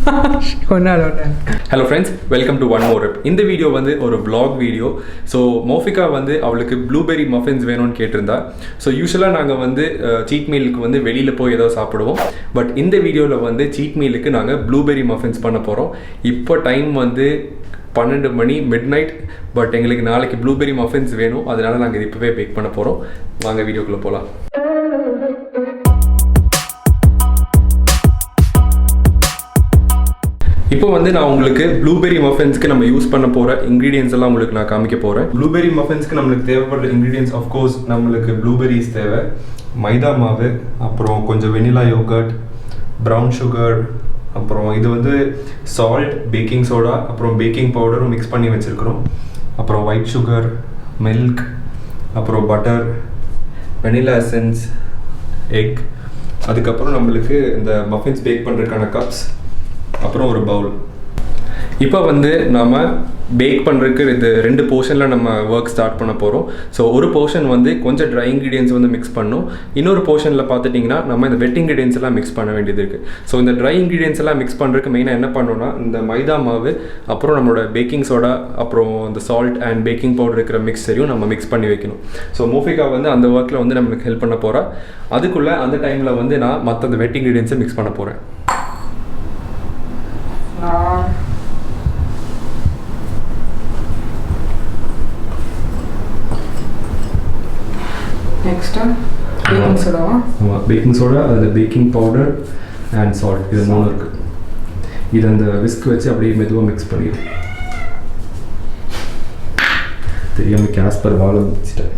Hello friends, welcome to one more rep. இந்த video வந்து ஒரு vlog வீடியோ. ஸோ மோஃபிகா வந்து அவளுக்கு ப்ளூபெர்ரி மஃபின்ஸ் வேணும்னு கேட்டிருந்தா. ஸோ யூஸ்வலாக நாங்கள் வந்து சீட் மீலுக்கு வந்து வெளியில் போய் ஏதோ சாப்பிடுவோம். பட் இந்த வீடியோவில் வந்து சீட் மீலுக்கு நாங்கள் ப்ளூபெர்ரி மஃபின்ஸ் பண்ண போகிறோம். இப்போ டைம் வந்து 12 மணி மிட்நைட். பட் எங்களுக்கு நாளைக்கு ப்ளூபெர்ரி மஃபின்ஸ் வேணும், அதனால நாங்கள் இது இப்போவே பேக் பண்ண போகிறோம். வாங்க வீடியோக்குள்ளே போகலாம். இப்போ வந்து நான் உங்களுக்கு ப்ளூபெர்ரி மஃபின்ஸ்க்கு நம்ம யூஸ் பண்ண போகிற இன்க்ரீடியன்ஸ் எல்லாம் உங்களுக்கு நான் காமிக்க போகிறேன். ப்ளூபெர்ரி மஃபின்ஸ்க்கு நம்மளுக்கு தேவைப்படுற இன்க்ரீடியன்ஸ் ஆஃப்கோர்ஸ் நம்மளுக்கு ப்ளூபெர்ரிஸ் தேவை, மைதா மாவு, அப்புறம் கொஞ்சம் வெனிலா யோகர்ட், ப்ரௌன் சுகர், அப்புறம் இது வந்து சால்ட், பேக்கிங் சோடா, அப்புறம் பேக்கிங் பவுடரும் மிக்ஸ் பண்ணி வச்சுருக்கிறோம், அப்புறம் ஒயிட் சுகர், மில்க், அப்புறம் பட்டர், வெனிலா எசன்ஸ், எக், அதுக்கப்புறம் நம்மளுக்கு இந்த மஃபின்ஸ் பேக் பண்ணுறதுக்கான கப்ஸ், அப்புறம் ஒரு பவுல். இப்போ வந்து நாம் பேக் பண்ணுறதுக்கு இது 2 போர்ஷனில் நம்ம ஒர்க் ஸ்டார்ட் பண்ண போகிறோம். ஸோ ஒரு போர்ஷன் வந்து கொஞ்சம் ட்ரை இன்க்ரீடியன்ஸ் வந்து மிக்ஸ் பண்ணணும். இன்னொரு போர்ஷனில் பார்த்துட்டிங்கன்னா நம்ம இந்த வெட் இன்க்ரீடியன்ஸ் எல்லாம் மிக்ஸ் பண்ண வேண்டியது இருக்குது. ஸோ இந்த ட்ரை இன்க்ரீடியன்ஸ் எல்லாம் மிக்ஸ் பண்ணுறதுக்கு மெயினாக என்ன பண்ணோன்னா இந்த மைதா மாவு, அப்புறம் நம்மளோட பேக்கிங் சோடா, அப்புறம் இந்த சால்ட் அண்ட் பேக்கிங் பவுடர் இருக்கிற மிக்ஸரையும் நம்ம மிக்ஸ் பண்ணி வைக்கணும். ஸோ மோஃபிகா வந்து அந்த ஒர்க்கில் வந்து நம்மளுக்கு ஹெல்ப் பண்ண போகிறா. அதுக்குள்ளே அந்த டைமில் வந்து நான் மற்ற அந்த வெட் இன்க்ரீடியன்ஸை மிக்ஸ் பண்ண போகிறேன். நெக்ஸ்ட் பேக்கிங் சோடாவா? ஆமாம், பேக்கிங் சோடா, அதில் பேக்கிங் பவுடர் அண்ட் சால்ட், இது 3 இருக்குது. இது அந்த விஸ்க் வச்சு அப்படியே மெதுவாக மிக்ஸ் பண்ணிடு. தெரியாமல் கேஸ்பர் வாழை வச்சுட்டேன்.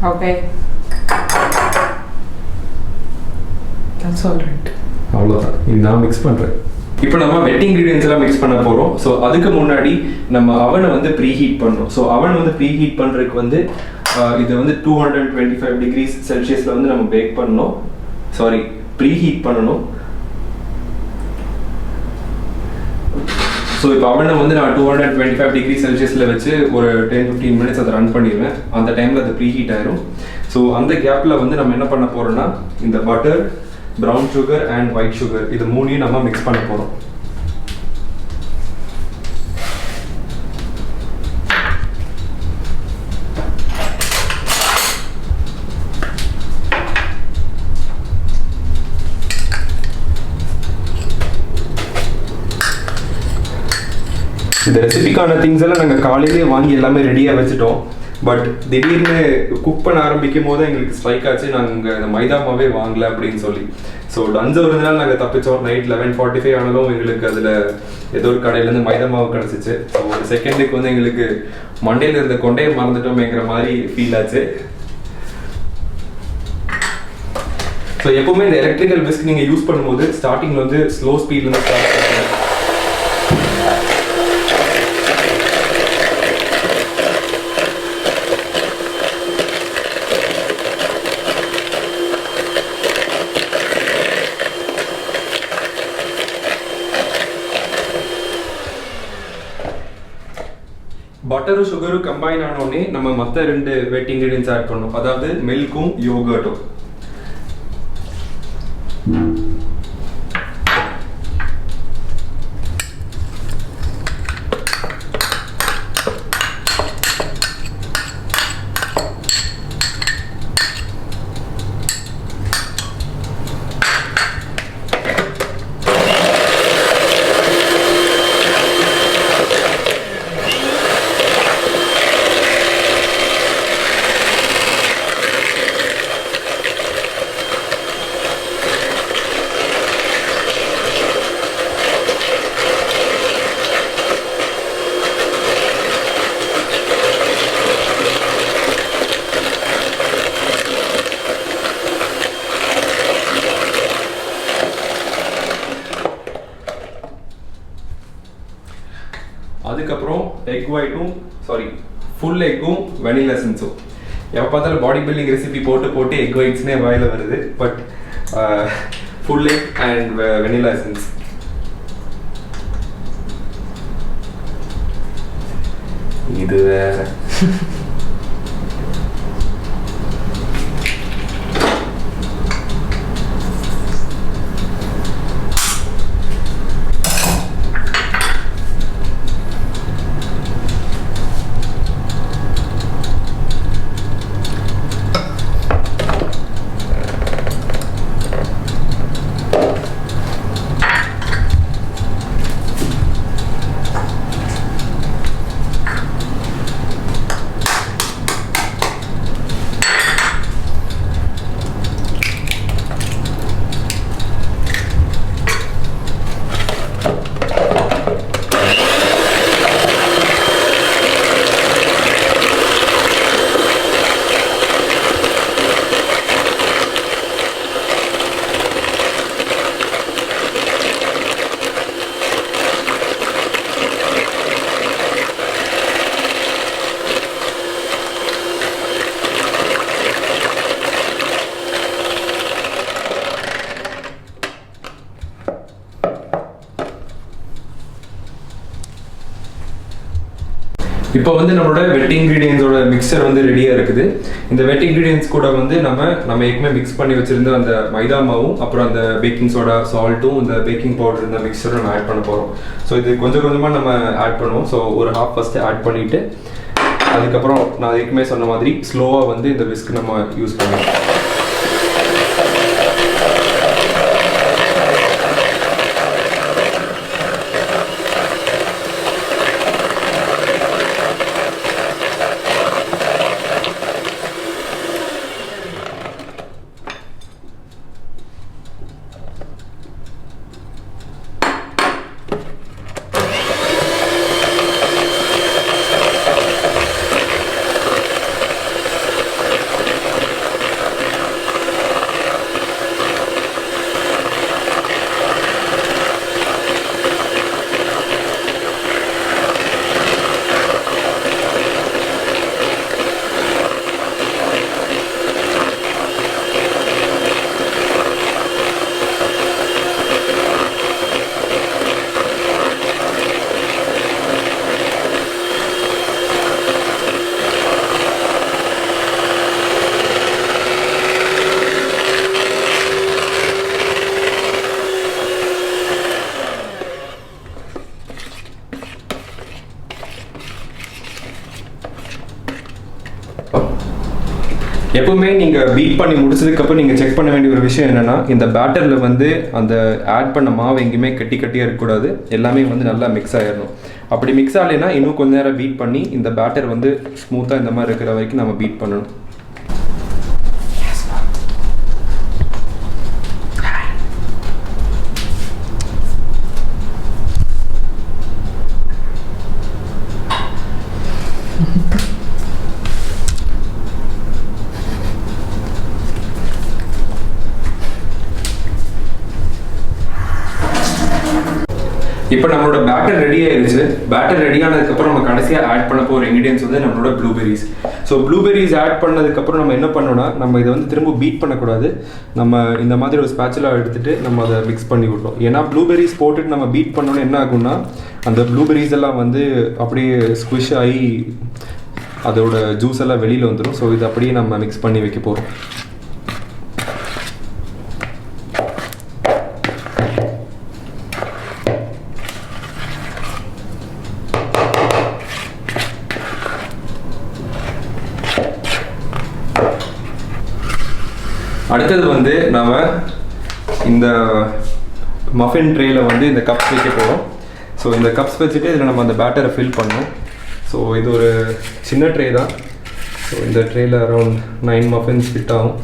Okay. That's all right. அவ்வளோதான், இது நான் மிக்ஸ் பண்ணுறேன். இப்போ நம்ம வெட் இன்க்ரீடியன்ஸ் எல்லாம் மிக்ஸ் பண்ண போகிறோம். ஸோ அதுக்கு முன்னாடி நம்ம அவனை வந்து ப்ரீ ஹீட் பண்ணணும். ஸோ அவன் வந்து ப்ரீ ஹீட் பண்ணுறதுக்கு வந்து இது வந்து 225 டிகிரி செல்சியஸில் வந்து நம்ம பேக் பண்ணணும். ப்ரீ ஹீட் பண்ணணும். ஸோ இப்போ அவனை வந்து நான் 225 டிகிரி செல்சியஸில் வச்சு ஒரு 10-15 மினிட்ஸ் அதை ரன் பண்ணிடுவேன். அந்த டைமில் அது ப்ரீ ஹீட் ஆயிரும். ஸோ அந்த கேப்பில் வந்து நம்ம என்ன பண்ண போகிறோம்னா இந்த butter, brown sugar and white sugar, இது 3ஐயும் நம்ம மிக்ஸ் பண்ண போகிறோம். இந்த ரெசிபிக்கான திங்ஸ் எல்லாம் நாங்கள் காலையிலேயே வாங்கி எல்லாமே ரெடியாக வச்சுட்டோம். பட் திடீர்னு குக் பண்ண ஆரம்பிக்கும் போது எங்களுக்கு ஸ்ட்ரைக் ஆச்சு, நாங்கள் இந்த மைதா மாவே வாங்கலை அப்படின்னு சொல்லி. ஸோ டன்ஸ் ஒரு நாள் நாங்கள் தப்பிச்சோம். நைட் 11:45 ஆனாலும் எங்களுக்கு அதில் ஏதோ ஒரு கடையிலேருந்து மைதா மாவு கிடச்சிச்சு. ஸோ ஒரு செகண்டுக்கு வந்து எங்களுக்கு மண்டையில் இருந்த கொண்டையை மறந்துட்டோமேங்கிற மாதிரி ஃபீல் ஆச்சு. ஸோ எப்போவுமே இந்த எலக்ட்ரிக்கல் விஸ்க் நீங்கள் யூஸ் பண்ணும்போது ஸ்டார்டிங்கில் வந்து ஸ்லோ ஸ்பீட்லேருந்து ஸ்டார்ட் பண்ணுங்கள். பட்டரும் சுகரும் கம்பைன் ஆனோடனே நம்ம மற்ற 2 வெட் இன்கிரீடியன்ஸ் ஆட் பண்ணணும். அதாவது மில்க்கும் யோகர்ட்டும். அதுக்கப்புறம் எக் ஒயிட்டும் ஃபுல் எக்கும் வெனிலா எசன்ஸும். எப்போ பார்த்தாலும் பாடி பில்டிங் ரெசிபி போட்டு எக் ஒயிட்ஸ்னே வாயில் வருது. But full egg and vanilla essence. இது வேற. இப்போ வந்து நம்மளோட வெட் இன்கிரீடியன்ஸோட மிக்சர் வந்து ரெடியாக இருக்குது. இந்த வெட் இன்கிரீடியன்ஸ் கூட வந்து நம்ம ஏற்கனவே மிக்ஸ் பண்ணி வச்சிருந்த அந்த மைதா மாவும் அப்புறம் அந்த பேக்கிங் சோடா சால்ட்டும் இந்த பேக்கிங் பவுடர் இந்த மிக்சரும் நம்ம ஆட் பண்ண போகிறோம். ஸோ இது கொஞ்சம் கொஞ்சமாக நம்ம ஆட் பண்ணுவோம். ஸோ ஒரு ஹாஃப் ஃபஸ்ட்டு ஆட் பண்ணிவிட்டு அதுக்கப்புறம் நான் ஏற்கனவே சொன்ன மாதிரி ஸ்லோவாக வந்து இந்த விஸ்க் நம்ம யூஸ் பண்ணுவோம். எப்பவுமே நீங்கள் பீட் பண்ணி முடிச்சதுக்கப்புறம் நீங்கள் செக் பண்ண வேண்டிய ஒரு விஷயம் என்னென்னா, இந்த பேட்டரில் வந்து அந்த ஆட் பண்ண மாவு எங்கேயுமே கட்டி கட்டியாக இருக்கக்கூடாது. எல்லாமே வந்து நல்லா மிக்ஸ் ஆகிடணும். அப்படி மிக்ஸ் ஆகலைன்னா இன்னும் கொஞ்ச நேரம் பீட் பண்ணி இந்த பேட்டர் வந்து ஸ்மூத்தாக இந்த மாதிரி இருக்கிற வரைக்கும் நம்ம பீட் பண்ணணும். இப்போ நம்மளோட பேட்டர் ரெடி ஆயிருச்சு. பேட்டர் ரெடி ஆனதுக்கப்புறம் நம்ம கடைசியாக ஆட் பண்ண போகிற இன்கிரியன்ஸ் வந்து நம்மளோட ப்ளூபெரிஸ். ஸோ ப்ளூபெரிஸ் ஆட் பண்ணதுக்கப்புறம் நம்ம என்ன பண்ணோம்னா, நம்ம இதை வந்து திரும்ப பீட் பண்ணக்கூடாது. நம்ம இந்த மாதிரி ஒரு ஸ்பேச்சுலா எடுத்துகிட்டு நம்ம அதை மிக்ஸ் பண்ணி விட்டோம். ஏன்னா ப்ளூபெரிஸ் போட்டுட்டு நம்ம பீட் பண்ணோன்னு என்ன ஆகும்னா, அந்த ப்ளூபெரிஸ் எல்லாம் வந்து அப்படியே ஸ்குவிஷ் ஆகி அதோட ஜூஸ் எல்லாம் வெளியில் வந்துடும். ஸோ இது அப்படியே நம்ம மிக்ஸ் பண்ணி வைக்க போகிறோம். அடுத்தது வந்து நாம் இந்த மஃபின் ட்ரேயில் வந்து இந்த கப்ஸ் வைக்க போகிறோம். ஸோ இந்த கப்ஸ் வச்சுட்டு இதில் நம்ம அந்த பேட்டரை ஃபில் பண்ணோம். ஸோ இது ஒரு சின்ன ட்ரே தான். ஸோ இந்த ட்ரேயில் அரௌண்ட் 9 மஃபின்ஸ் ஃபிட் ஆகும்.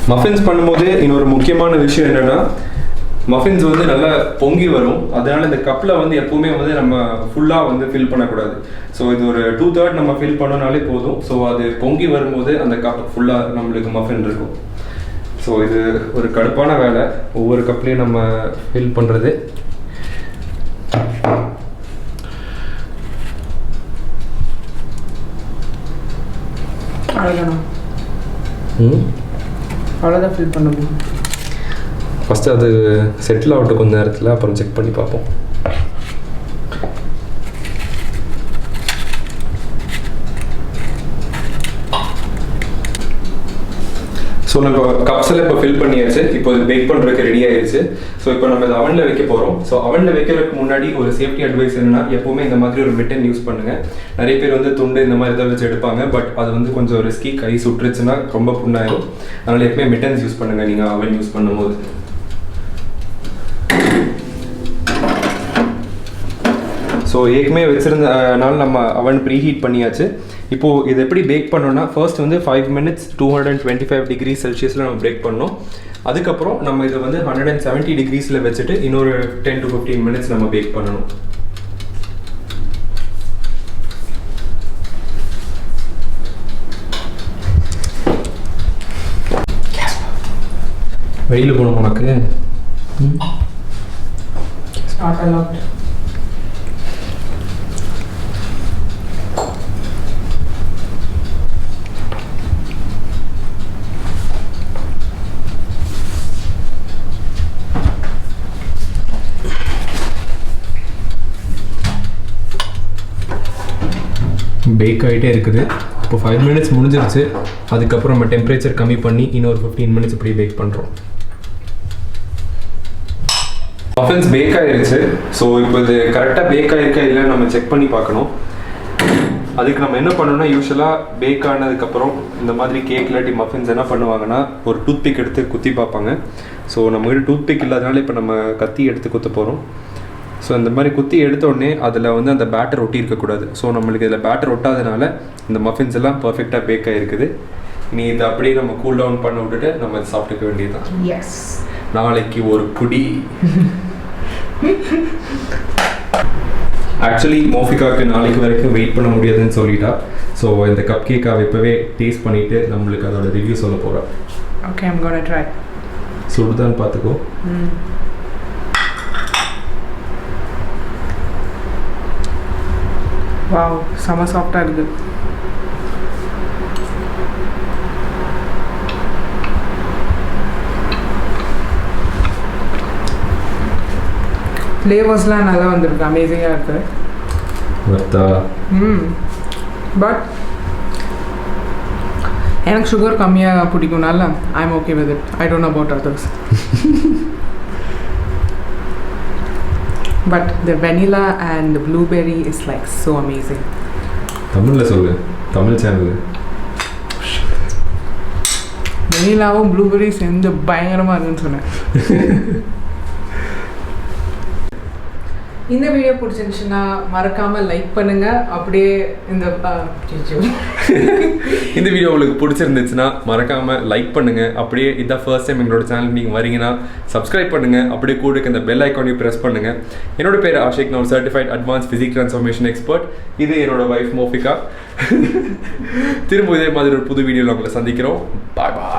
மஃபின்ஸ் பண்ணும்போது இன்னொரு முக்கியமான விஷயம் என்னென்னா, மஃபின்ஸ் வந்து நல்லா பொங்கி வரும். அதனால இந்த கப்பில் வந்து எப்பவுமே வந்து நம்ம ஃபுல்லாக வந்து ஃபில் பண்ணக்கூடாது. ஸோ இது ஒரு 2/3 நம்ம ஃபில் பண்ணனாலே போதும். ஸோ அது பொங்கி வரும்போது அந்த கப் ஃபுல்லாக நம்மளுக்கு மஃபின் இருக்கும். ஸோ இது ஒரு கடுப்பான வேலை, ஒவ்வொரு கப்லேயும் நம்ம ஃபில் பண்ணுறது. அவ்வளோதான் ஃபில் பண்ண முடியும். ஃபஸ்ட்டு அது செட்டில் ஆகட்டும் கொஞ்சம் நேரத்தில், அப்புறம் செக் பண்ணி பார்ப்போம். ஸோ நம்ம கப்ஸில் இப்போ ஃபில் பண்ணியாச்சு. இப்போ இது பேக் பண்ணுறதுக்கு ரெடி ஆயிடுச்சு. ஸோ இப்போ நம்ம இதை அவனில் வைக்க போகிறோம். ஸோ அவனில் வைக்கிறதுக்கு முன்னாடி ஒரு சேஃப்டி அட்வைஸ் என்னன்னா, எப்போவுமே இந்த மாதிரி ஒரு மிட்டன் யூஸ் பண்ணுங்கள். நிறைய பேர் வந்து துண்டு இந்த மாதிரி இதை வச்சு எடுப்பாங்க. பட் அது வந்து கொஞ்சம் ரிஸ்கி, கை சுட்டுருச்சுன்னா ரொம்ப புண்ணாயிடும். அதனால் எப்பவுமே மிட்டன்ஸ் யூஸ் பண்ணுங்கள் நீங்கள் அவன் யூஸ் பண்ணும்போது. ஸோ ஏற்கனவே வச்சுருந்தனால நம்ம அவன் ப்ரீ ஹீட் பண்ணியாச்சு. இப்போது இது எப்படி பேக் பண்ணோன்னா, ஃபர்ஸ்ட் வந்து 5 minutes 225 degrees Celsiusல நம்ம பேக் பண்ணோம். அதுக்கப்புறம் நம்ம இதை வந்து 170 degreesல வச்சுட்டு இன்னொரு 10 to 15 minutes நம்ம பேக் பண்ணணும். வெளியில் போகணும் உனக்கு. பேக் ஆகிட்டே இருக்குது. இப்போ 5 minutes முடிஞ்சிருச்சு. அதுக்கப்புறம் நம்ம டெம்பரேச்சர் கம்மி பண்ணி இன்னொரு 15 minutes இப்படி பேக் பண்ணுறோம். மஃபின்ஸ் பேக் ஆகிருச்சு. ஸோ இப்போ இது கரெக்டாக பேக் ஆகிருக்கா இல்லை நம்ம செக் பண்ணி பார்க்கணும். அதுக்கு நம்ம என்ன பண்ணணும்னா, யூஸ்வலாக பேக் ஆனதுக்கப்புறம் இந்த மாதிரி கேக் இல்லாட்டி மஃபின்ஸ் என்ன பண்ணுவாங்கன்னா, ஒரு டூத்பிக் எடுத்து குத்தி பார்ப்பாங்க. ஸோ நம்மகிட்ட டூத்பிக் இல்லாதனால இப்போ நம்ம கத்தி எடுத்து குத்த போகிறோம். ஸோ இந்த மாதிரி குத்தி எடுத்தோடனே அதில் வந்து அந்த பேட்டர் ஒட்டி இருக்கக்கூடாது. ஸோ நம்மளுக்கு இதில் பேட்டர் ஒட்டாதனால இந்த மஃபின்ஸ் எல்லாம் பர்ஃபெக்டாக பேக் ஆகிருக்குது. இனி இதை அப்படியே நம்ம கூல் டவுன் பண்ண விட்டுட்டு நம்ம இதை சாப்பிட்டுக்க வேண்டியதுதான். எஸ், நாளைக்கு ஒரு புடி. ஆக்சுவலி மோஃபிகாவுக்கு நாளைக்கு வரைக்கும் வெயிட் பண்ண முடியாதுன்னு சொல்லிட்டா. ஸோ இந்த கப் கேக் அவள் இப்போவே டேஸ்ட் பண்ணிவிட்டு நம்மளுக்கு அதோட ரிவ்யூ சொல்ல போகிறேன். Okay, I'm gonna try. சுடுதான்னு பார்த்துக்கோ. வாவ், செம சாஃப்டாக இருக்குது. ஃப்ளேவர்ஸ்லாம் நல்லா வந்திருக்கு, அமேசிங்காக இருக்குது. பட் எனக்கு சுகர் கம்மியாக பிடிக்கும்னால I am okay with it. I don't know about others. But the vanilla and the blueberry is like so amazing. தமிழில் சொல்லு, தமிழ் சேனல். வெனிலாவும் ப்ளூபெர்ரி சேர்ந்து பயங்கரமாக இருக்குன்னு சொன்னேன். இந்த வீடியோ பிடிச்சிருந்துச்சுன்னா மறக்காமல் லைக் பண்ணுங்கள். அப்படியே இந்த வீடியோ உங்களுக்கு பிடிச்சிருந்துச்சுன்னா மறக்காமல் லைக் பண்ணுங்கள். அப்படியே இதான் ஃபர்ஸ்ட் டைம் எங்களோட சேனல் நீங்கள் வரீங்கன்னா சப்ஸ்கிரைப் பண்ணுங்கள். அப்படியே கூட இந்த பெல் ஐக்கானையும் ப்ரெஸ் பண்ணுங்கள். என்னோட பேர் ஆஷிக், நான் ஒரு certified advance physique transformation expert. இது என்னோட வைஃப் மோஃபிகா. திரும்ப இதே மாதிரி ஒரு புது வீடியோவில் உங்களை சந்திக்கிறோம். பாய் பாய்.